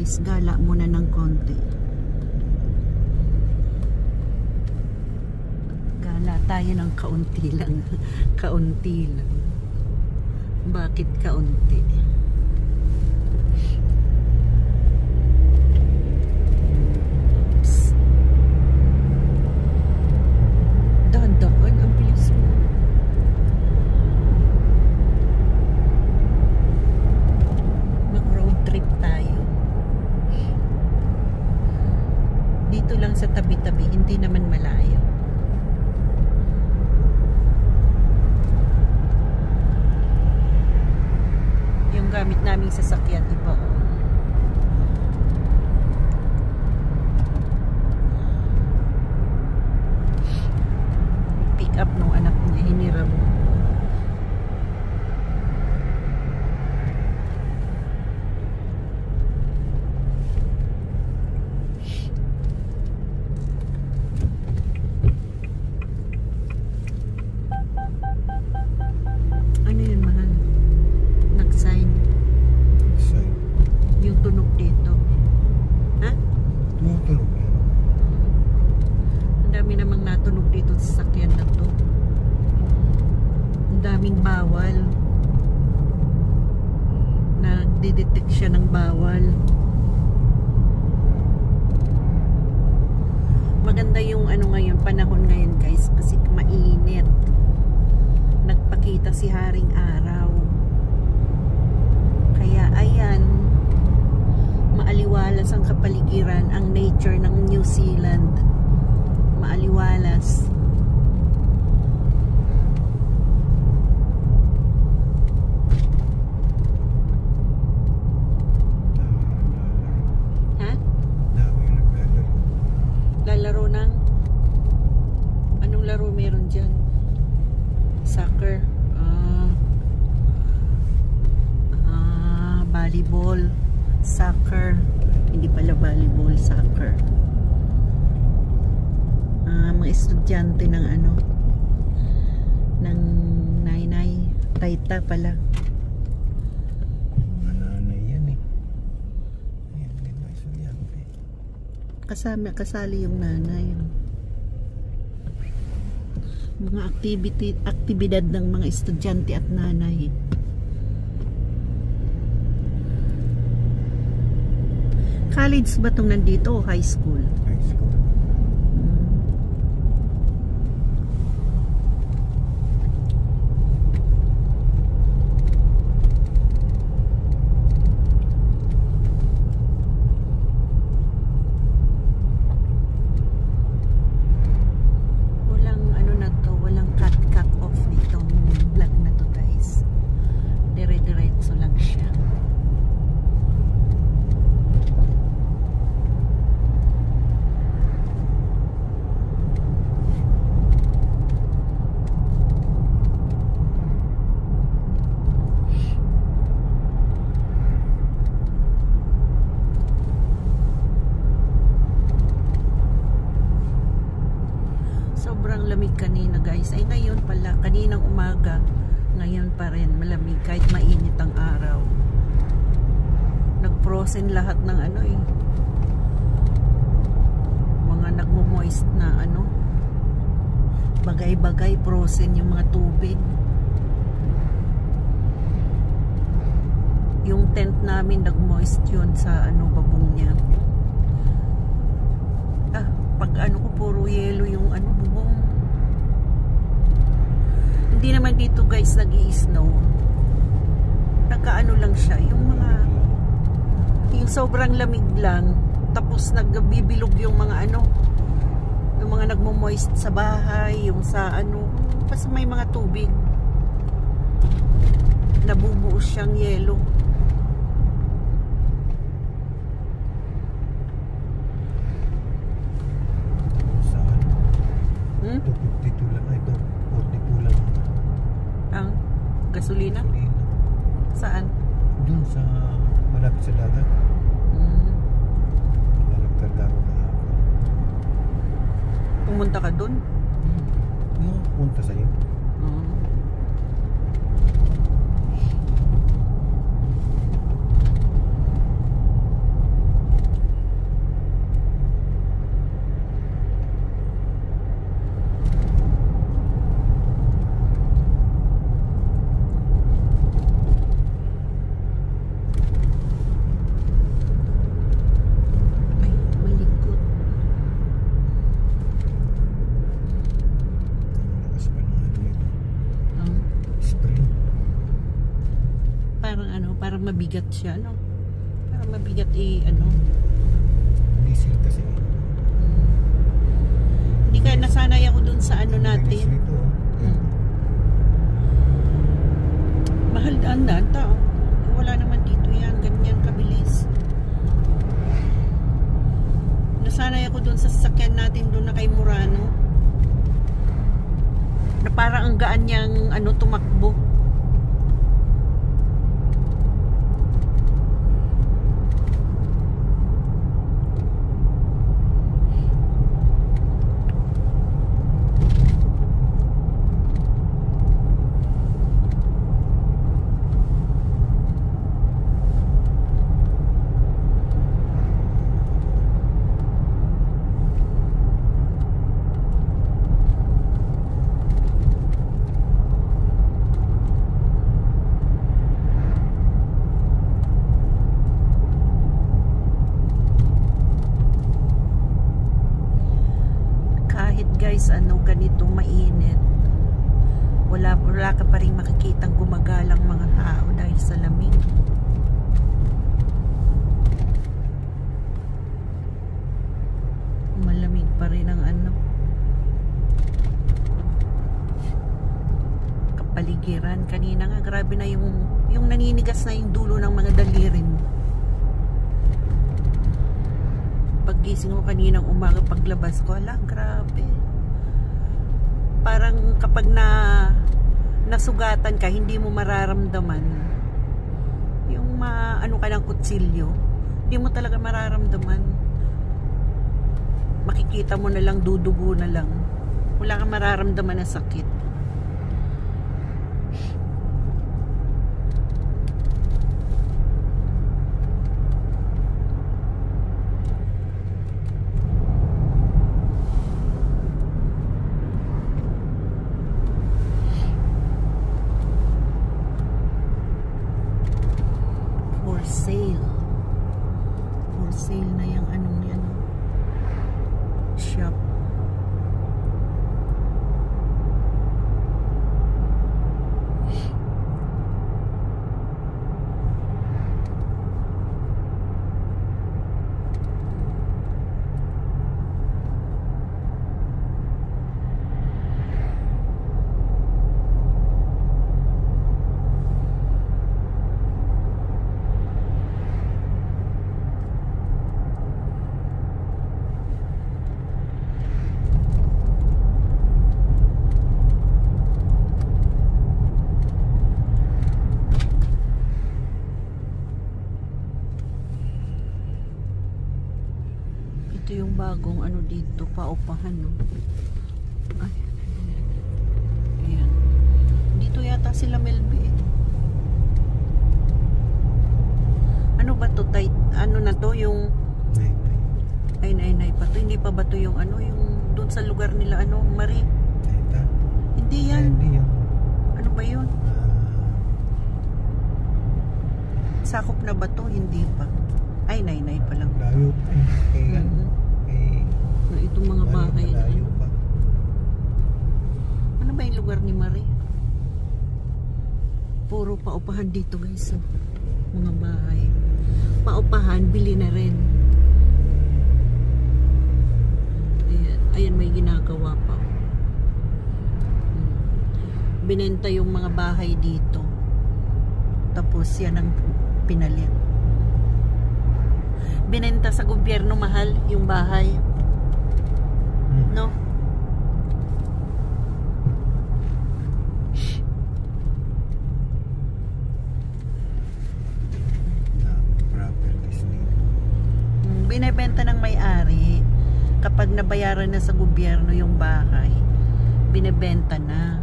guys, gala muna ng konti. Gala tayo ng kaunti lang. Kaunti lang. Bakit kaunti? Oops. Dahan-dahan, ang bilis mo. Mag-road trip tayo. Dito lang sa tabi-tabi, hindi naman malayo. Yung gamit naming sasakyan, iba. Pick up nung anak niya, hiniram. Ano yun, mahal? Nag-sign. Sign. Yung tunog dito. Ha? Tumutunog yan. Ang dami namang natunog dito sa sakyan na to. Ang daming bawal. Nagdidetect siya ng bawal. Maganda yung ano ngayon, panahon ngayon guys, kasi mainit. Nagpakita si Haring Araw. Kaya ayan, maaliwalas ang kapaligiran, ang nature ng New Zealand. Maaliwalas. Ha? Dami yung naglalaro. Lalaro ng? Anong laro meron dyan? Soccer. Volleyball. Soccer. Hindi pala volleyball, soccer. Mga estudyante ng ano, ng Nainay Taita pala. Mga nanay yan eh. Ayan, may mga estudyante. Kasali yung nanay. Mga aktibidad ng mga estudyante at nanay. College ba itong nandito o high school? High school. Walang ano na to, walang cut off ditong vlog na to guys. Dire-diretso lang siya. Sobrang lamig kanina guys. Ay ngayon pala, kaninang umaga, ngayon pa rin malamig kahit mainit ang araw. Nag-frozen lahat ng ano eh. Mga nagmo-moist na ano. Bagay-bagay frozen yung mga tubig. Yung tent namin nag-moist yun sa ano babong niya. Pag ano ko puro yelo yung ano bubong. Hindi naman dito guys nag-i-snow. Nagkaano lang siya yung mga yung sobrang lamig lang, tapos nagbibilog yung mga ano, yung mga nagmo-moist sa bahay, yung sa ano, pas may mga tubig. Nabubuo siyang yelo. Saan? 252 lang. Ito, 42 lang. ang gasolina? Saan? Dun sa malapit sa dagat. Nagkarga ako kahapon. Pumunta ka dun? Yung punta sa'yo. Para mabigat siya, no? Para mabigat ano. Diesel kasi. Hindi ka nasanay ako dun sa ano natin. Ito, Mahal ang tao. Wala naman dito yan. Ganyan kabilis. Nasanay ako dun sa sasakyan natin dun na kay Murano. Na parang ang gaan niyang ano, tumakbo. Guys, ano, ganito mainit, wala ka pa rin makikitang gumagalang mga tao dahil sa lamig. Malamig pa rin ang ano, kapaligiran. Kanina nga grabe na yung naninigas na yung dulo ng mga daliri mo. Paggising ko kaninang umaga, paglabas ko, ala, grabe. Parang kapag nasugatan ka, hindi mo mararamdaman yung ano ka ng kutsilyo. Hindi mo talaga mararamdaman. Makikita mo na lang, dudugo na lang. Wala kang mararamdaman na sakit. For sale na yung anong yan shop. Ito yung bagong ano dito, paupahan, no? Ay. Ayan. Dito yata sila Melby, eh. Ano ba to? Ano na to? Yung ay pa to. Hindi pa ba to yung ano? Yung doon sa lugar nila, ano? Marie? Hindi yan. Ano ba yun? Sakop na ba to? Hindi pa. Ay, Nainay pa lang. Layo pa eh. Na itong mga bahay. Layo pa. Ano ba yung lugar ni Marie? Puro paupahan dito, guys. So, mga bahay. Paupahan, bili na rin. Ayan, may ginagawa pa. Binenta yung mga bahay dito. Tapos yan ang pinalit. Binenta sa gobyerno, mahal yung bahay. No? Binebenta ng may-ari. Kapag nabayaran na sa gobyerno yung bahay, binebenta na.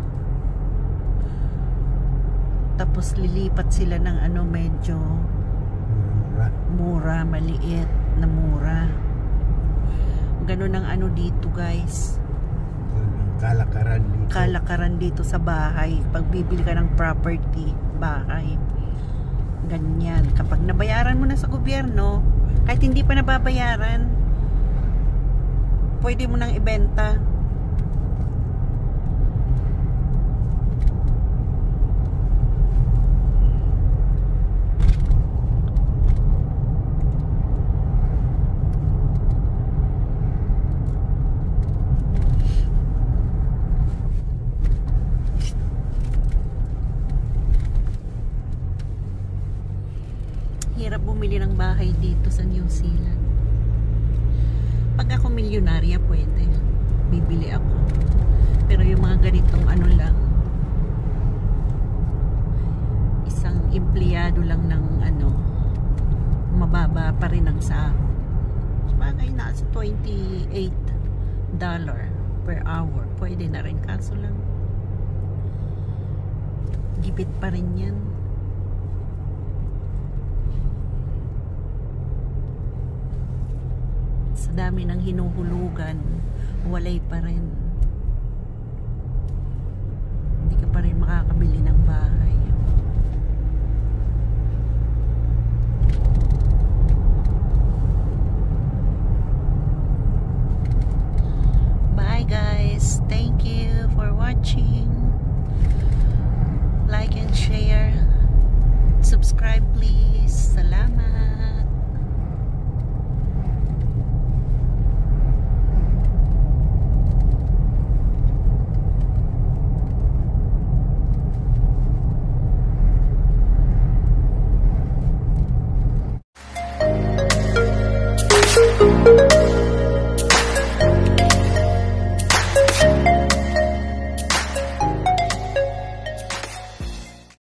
Tapos lilipat sila ng ano, medyo mura, maliit na mura. Ganun ang ano dito, guys. Kalakaran dito. Kalakaran dito sa bahay. Pag bibili ka ng property, bahay. Ganyan. Kapag nabayaran mo na sa gobyerno, kahit hindi pa nababayaran, pwede mo nang ibenta. Hirap bumili ng bahay dito sa New Zealand. Pag ako milyonarya, pwede. Bibili ako. Pero yung mga ganitong ano lang, isang empleyado lang ng ano, mababa pa rin ang sahod. Sabagay na sa $28 per hour. Pwede na rin, kaso lang gipit pa rin yan. Sa dami ng hinuhulugan, walay pa rin. Hindi ka pa rin makakabili ng bahay.